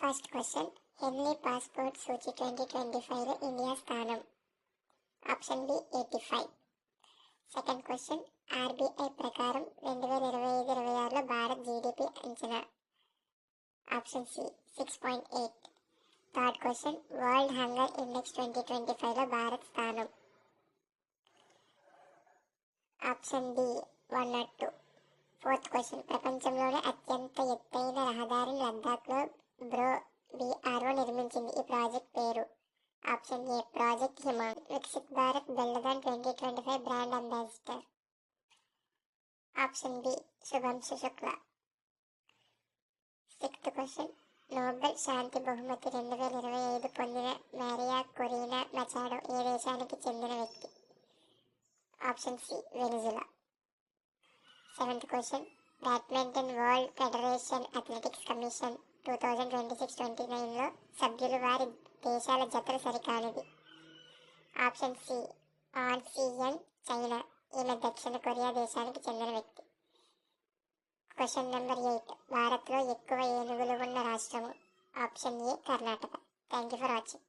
First question, Henley passport సూచి 2025లో India స్థానం. Option B 85. Second question, RBI ప్రకారం 2025-26లో భారత్ జీడిపి అంచనా. Option C 6.8. Third question, world hunger index 2025లో భారత్ స్థానం. Option D 102. ఫోర్త్ క్వశ్చన్, ప్రపంచంలోనే అత్యంత ఎత్తైన రహదారిని లద్దాఖ్లో BRO నిర్మించింది. ఈ ప్రాజెక్ట్ పేరు. ఆప్షన్ ఏ ప్రాజెక్ట్ హిమాన్. వికసిత్ భారత్ బెల్లదాన్ 2025 brand ambassador. Option B Shubhanshu Shukla. Sixth question, Nobel శాంతి బహుమతి 2025 పొందిన మారియా కొరీనా మచాడో ఏ దేశానికి చెందిన వ్యక్తి. Option C Venezuela. Seventh question, badminton world federation athletics commission 2026-29లో సభ్యులు వారి దేశాల జతలు సరికానిది. ఆప్షన్ సి ఆన్సియన్ చైనా. ఈమె దక్షిణ కొరియా దేశానికి చెందిన వ్యక్తి. క్వశ్చన్ నెంబర్ 8, భారత్లో ఎక్కువ ఏనుగులు ఉన్న రాష్ట్రము. Option A Karnataka. Thank you for watching.